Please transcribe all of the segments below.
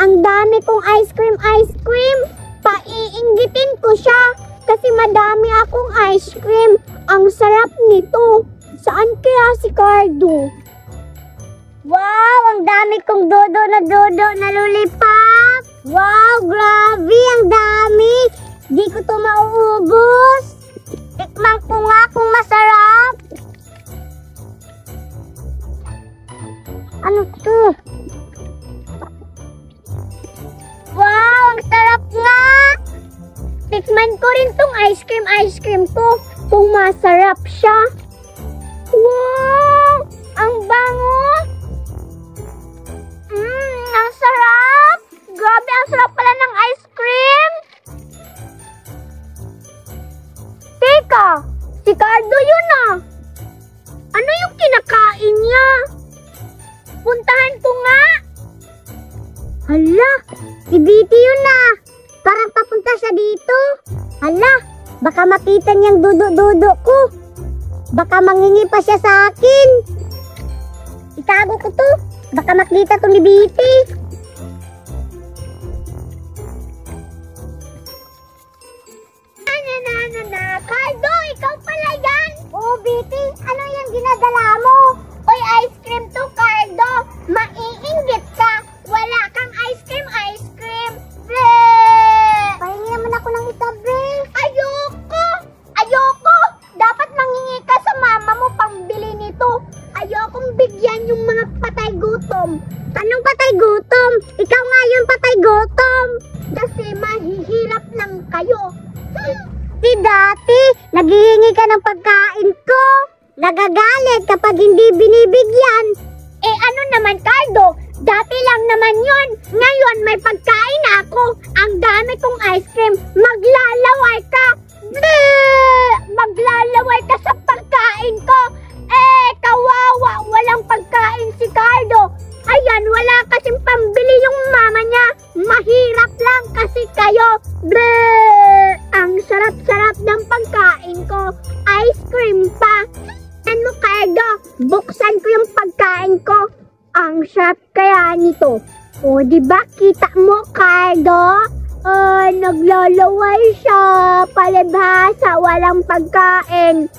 Ang dami kong ice cream. Paiinggitin ko siya kasi madami akong ice cream. Ang sarap nito. Saan kaya si Cardo? Wow, ang dami kong dodo na lollipop. Wow, grabe, ang dami. Di ko to mauubos. Tikman ko nga kung masarap. Ano to? Wow, ang sarap nga. Tikman ko rin tong ice cream ko. Kung masarap siya. Wow, ang bango. Ang sarap. Grabe, ang sarap pala ng ice cream. Teka, si Cardo yun ah. Ano yung kinakain niya? Puntahan ko nga. Hala, si Bitty yun ah. Parang papunta siya dito. Hala, baka makita niyang dudo-dudo ko. Baka mangingi pa siya sa akin. Itago ko to. Baka makita to ni Bitty. Cardo, ikaw pala yan. Oo, Bitty. Ano yung ginadala mo? Oy, ice cream to, Cardo. Maiinggit ka. Wala kang ice cream. Bre! Pahingi naman ako ng isa, bre. Ayoko. Dapat mangingi ka sa mama mo pambili nito. Ayokong bigyan yung mga patay gutom. Anong patay gutom? Ikaw nga yung patay gutom. Kasi mahihirap lang kayo. Di dati, naghihingi ka ng pagkain ko. Nagagalit kapag hindi binibigyan. Eh ano naman, Cardo? Dati lang naman yon. Ngayon may pagkain ako. Ang dami kong ice cream. Maglalaway ka. Bleh! Maglalaway ka sa pagkain ko. Kawawa. Walang pagkain si Cardo. Ayan, wala kasing pambili yung mama niya. Mahirap lang kasi kayo. Bleh! Ang sarap-sarap ng pagkain ko. Ice cream pa. Ano, Cardo? Buksan ko yung pagkain ko. Ang sarap kaya nito. O, diba? Kita mo, Cardo? Naglalaway siya. Palibhasa, walang pagkain.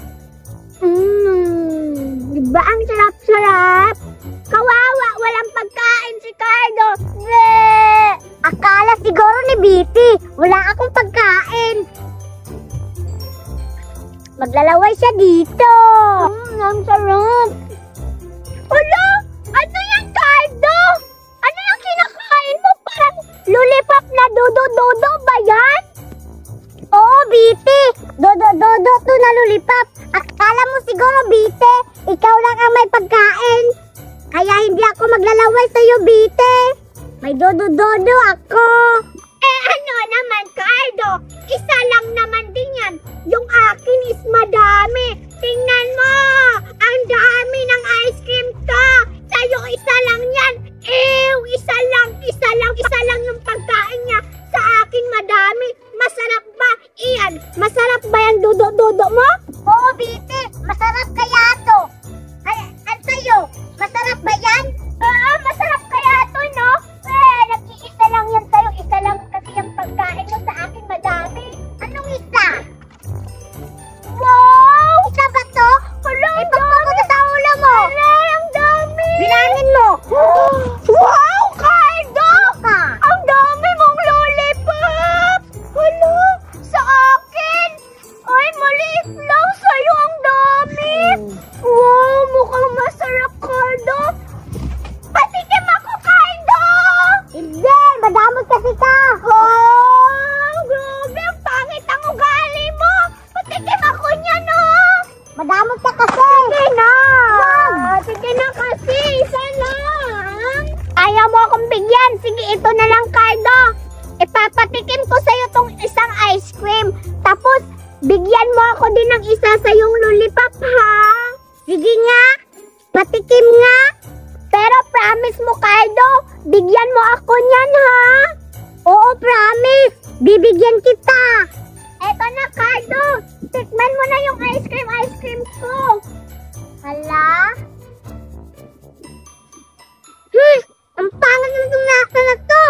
Diba ang sarap-sarap? Kawawa, walang pagkain si Cardo. Bleh! Akala siguro ni Bitty, wala akong pagkain. Maglalaway siya dito. Ang sarap. Hala! Ano yan, Cardo? Ano yung kinakain mo? Parang lollipop na dodo-dodo ba yan? Oo, Bitty. Dodo-dodo to na lollipop. Akala mo siguro, Bitty, ikaw lang ang may pagkain. Kaya hindi ako maglalaway sa'yo, Bitty. May dodo-dodo ako. Ano naman, Cardo? Isa lang naman din yan. Yung akin is madami. Tingnan mo. Ang dami ng ice cream ko. Sa'yo isa lang yan. Isa lang yung pagkain niya. Sa akin madami. Masarap ba? Iyan, masarap ba yung dodo-dodo mo? Oo, Bitty. Masarap kaya to. At sa'yo, masarap ba yan? Oo, masarap kaya to, no? Nag-iisa lang yan sa'yo. Isa lang kasi yung pagkain mo, sa akin madami. Anong isa? Wow! Isa ba to? Hala, ang dami! Ipagpagod sa ulo mo! Hala, ang dami! Bilangin mo! Wow, Cardo! Ang dami mong lollipop! Hala, sa akin! Ay, maliit lang sa'yo, ang dami! Wow, mukhang masarap, Cardo! Patikim ako, Cardo! Hindi, madamot kasi ka! Oh, grabe, ang pangit ang ugali mo! Patikim ako niya, no? Madamot ka kasi! Sige na! Sige na kasi, isa lang! Ayaw mo akong bigyan! Sige, ito na lang, Cardo! Ipapatikim ko sa'yo tong isang ice cream. Tapos, bigyan mo ako din ng isa sa yung lollipop, ha? Sige nga! Patikim nga! Pero promise mo, Cardo, bigyan mo ako niyan, ha? Oo, promise! Bibigyan kita! Eto na, Cardo! Tikman mo na yung ice cream ko! Hala? Ang pangit na itong nasa na to!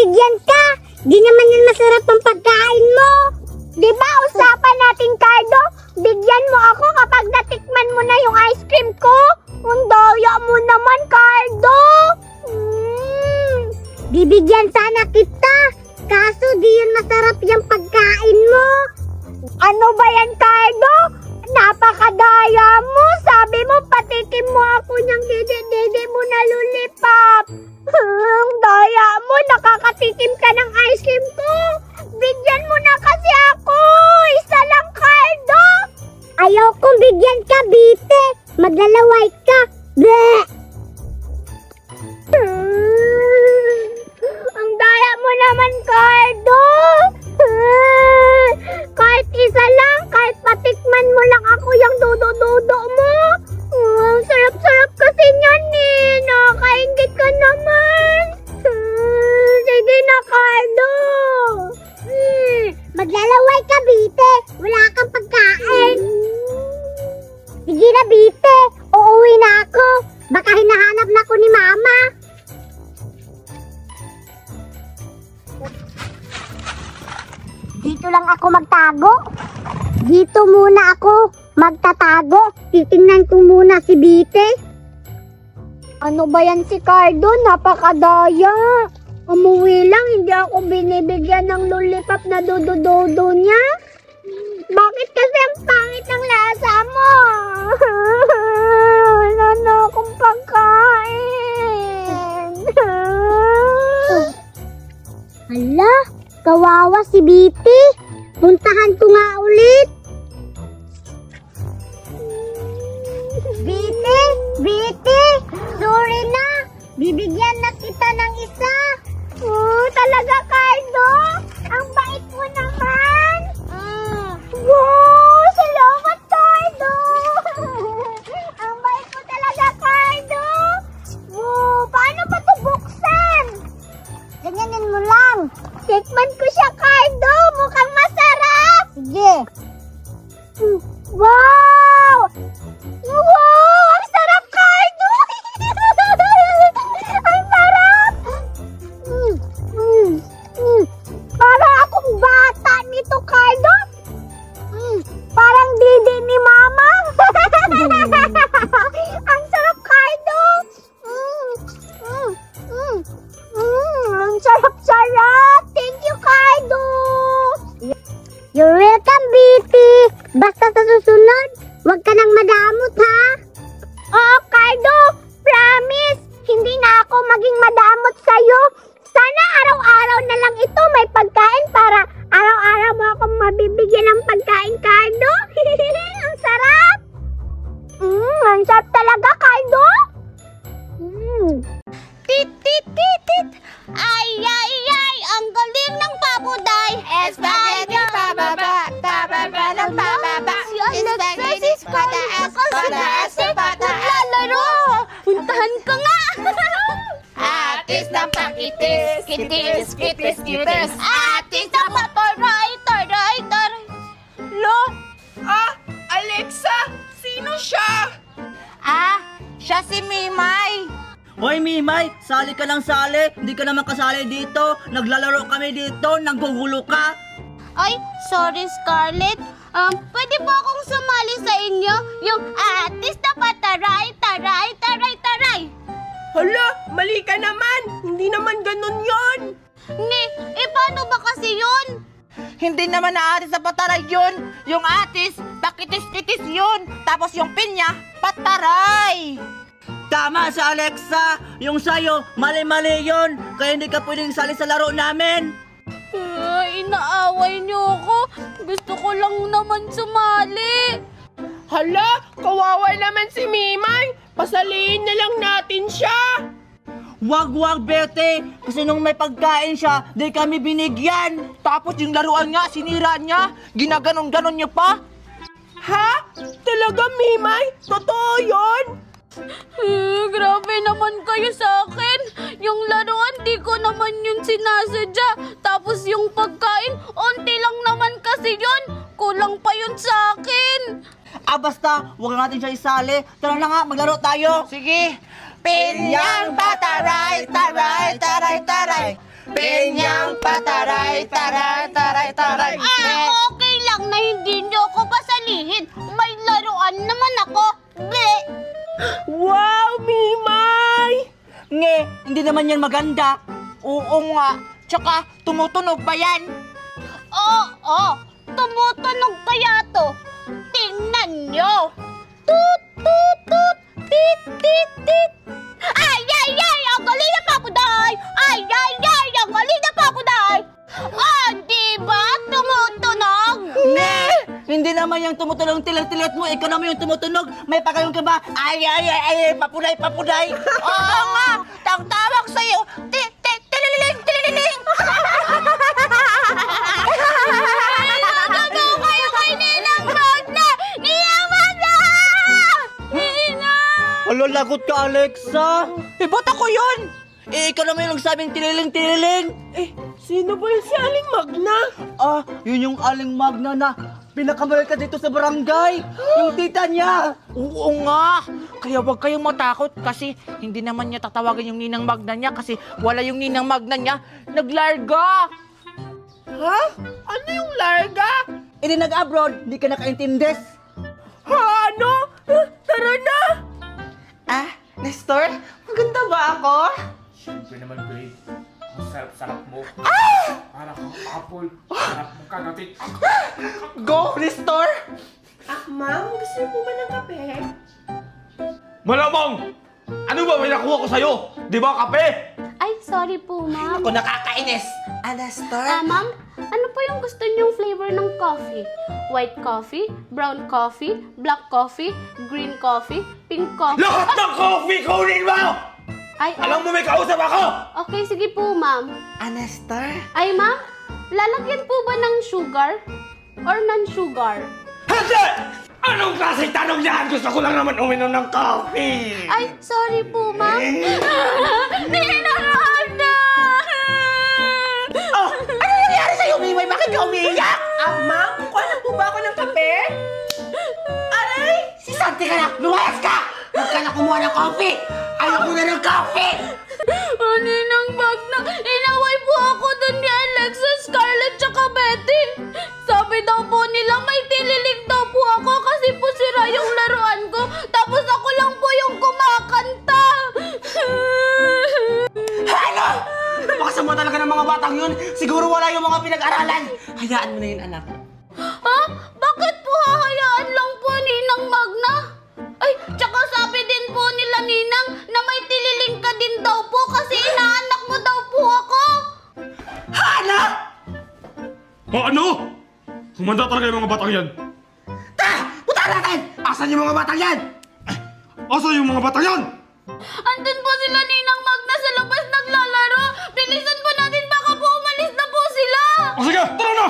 bigyan ka. Di naman yan masarap ang pagkain mo. Di ba usapan natin, Cardo? Bigyan mo ako kapag natikman mo na yung ice cream ko. Ang daya mo naman, Cardo. Bibigyan sana kita. Kaso di yun masarap yung pagkain mo. Ano ba yan, Cardo? Napakadaya mo. Sabi mo, patikim mo ako ng dede mo na lollipop. Ang daya mo. Nakakatikim ka ng ice cream ko. Bigyan mo na kasi ako. Isa lang, Cardo. Ayaw kong bigyan ka, Bite. Maglalaway ka. Bleh. Ang daya mo naman, Cardo. Kahit isa lang, kahit patikman mo lang ako yung dudo-dudo mo. Ang sarap-sarap kasi niyan eh. Nakakaingit ka naman. Sige na, Cardo. Maglalaway ka, Bite. Wala kang pagkain. Sige na, Bite. Uuwi na ako. Baka hinahanap na ako ni Mama. Dito lang ako magtago. Dito muna ako magtatago. Titingnan ko muna si Bite. Ano ba yan si Cardo? Napakadaya. Umuwi lang, hindi ako binibigyan ng lollipop na dodo-dodo niya. Bakit kasi ang pangit ng lasa mo? Wala na akong pagkain. Hala, kawawa si Biti. Puntahan ko nga ulit. Biti, sorry na. Bibigyan na kita ng isa. Talaga, Cardo? Ang bait mo naman. Wow, salamat, Cardo. Ang bait mo talaga, Cardo. Wow, paano ba ito buksan? Ganyanin mo lang. Tikman ko siya, Cardo. Mukhang masarap. Sige. Wow! Wow! Ang sarap, Cardo! Ang sarap! Para akong bata nito, Cardo. Parang didi ni Mama. Ang sarap, Cardo. Ang sarap-sarap. Thank you, Cardo. You're welcome, Biti. Basta sa susunod, huwag ka nang madamot, ha? Oo, Cardo. Promise. Hindi na ako maging madamot sa'yo. Sana araw-araw na lang ito may pagkain para araw-araw mo akong mabibigyan ng pagkain, Cardo. Ang sarap. Ang sarap talaga, Cardo. Tit, tit, tit, tit. Ay, ay, ay. Ang galing ng pabuday. Spaghetti pababa, pababa ng pababa. Spaghetti pataas, pataas, pataas. Lalaro. Puntahan ka nga. Atis ng pakitis, kitis, kitis, kitis. Atis ng paparay, taray, taray. Lo? Alexa, sino siya? Siya si Mimay. Hoy Mimay, sali ka lang sali. Hindi ka naman kasali dito. Naglalaro kami dito, nanggugulo ka. Ay, sorry Scarlett. Pwede ba akong sumali sa inyo? Yung atis na pataray, taray, taray, taray. Hala, mali ka naman. Hindi naman ganun yon. Paano ba kasi yun? Hindi naman na atis na pataray yun. Yung atis, pakitis-kitis yun. Tapos yung pinya, pataray. Tama sa Alexa. Yung sayo, mali-mali yun. Kaya hindi ka pwedeng sali sa laro namin. Inaaway niyo ako. Gusto ko lang naman sumali. Hala, kawawa naman si Mimay. Pasaliin na lang natin siya. Wag, Bete. Kasi nung may pagkain siya, di kami binigyan. Tapos yung laruan nga, sinira niya. Ginaganon-ganon niya pa. Ha? Talaga, Mimay? Totoo yun? Grabe naman kayo sa akin. Yung laruan, di ko naman yun sinasadya. Tapos yung pagkain, onti lang naman kasi yun. Kulang pa yun sa akin. Basta, wag natin siya isali. Tara na nga, maglaro tayo. Sige. Pinyang pataray, taray, taray, taray. Pinyang pataray, taray, taray, taray. Okay lang na hindi niyo ako pasalihin. May laruan naman ako. Ble! Wow, Mimay! Nge, hindi naman yan maganda. Oo nga. Tsaka, tumutunog pa yan. Oo, tumutunog kaya to. Tingnan nyo. Tut, tut, tut, tit, tit, tit. Ay, ay, ay, ang galing na papuday. Ay, ay, ay, ang galing na papuday. Ah, diba tumutunog? Nge! Hindi naman yung tumutunog tilat-tilat mo. Ikaw naman yung tumutunog. May pagayong ka ba? Ay, ay, ay, ay, papuday, papuday. Oo nga. Tawag sa'yo. Tililing, tililing. Nagagawa kayo kay Ninang Magna! Ninang Magna! Ninang! Alo, lagot ka, Alexa. Ba't ako yun? Ikaw naman yung nagsabing tililing-tililing. Sino ba yung si Aling Magna? Yun yung Aling Magna na pinakamalal ka dito sa barangay. Yung tita niya. Oo nga. Kaya huwag kayong matakot kasi hindi naman niya tatawagin yung Ninang Magna niya kasi wala yung Ninang Magna niya. Naglarga. Ha? Ano yung larga? Hindi nag-abroad, hindi ka nakaintindes. Ha? Ano? Tara na! Nestor, maganda ba ako? Siyempre naman, babe. Ang sarap-sarap mo. Para kang apple. Sarap mong kagatin. Go, Nestor! Ma'am, gusto niyo po ba ng kape? Malamang! Ano ba may nakuha ko sa'yo? Di ba kape? Ay, sorry po, ma'am. Ako nakakainis. Nestor? Ma'am, ano po yung gusto niyong flavor ng coffee? White coffee, brown coffee, black coffee, green coffee, pink coffee. Lahat ng coffee kunin mo! Ay, Alam mo may kausap ako! okay, sige po, ma'am. Nestor? Ay, ma'am, lalagyan po ba ng sugar or non-sugar? Hindi! Anong klaseng tanong yan? Gusto ko lang naman uminom ng coffee! Ay, sorry po, ma'am. Ninang na! Ano nangyari sa'yo, Mimay? Bakit ka umiiyak? Ma'am, kuha na po ba ako ng kape? Aray! Si Santi ka na! Lumayas ka! Huwag ka na kumuha ng coffee! Ayaw ko na ng coffee! Ninang Magna, inaway po ako dun ni Alexa, Scarlett, tsaka Betty. Sabi daw po nila may tililig daw po ako kasi po sira yung laruan ko. Tapos ako lang po yung kumakanta. Ano? Napakasama talaga ng mga batang yun. Siguro wala yung mga pinag-aralan. Hayaan mo na yun, anak. Ha? Bakit po hahayaan lang po Ninang Magna? Ay, tsaka sabi din po nila Ninang na may tililing ka din daw po kasi inaanak mo daw po ako. Anak! O ano? Humanda talaga yung mga batang yan. Punta natin! Asan yung mga batang yan? Asa yung mga batang yan? Andun po sila Ninang Magna sa labas naglalaro. Bilisan po natin baka po umalis na po sila. O sige, tara na!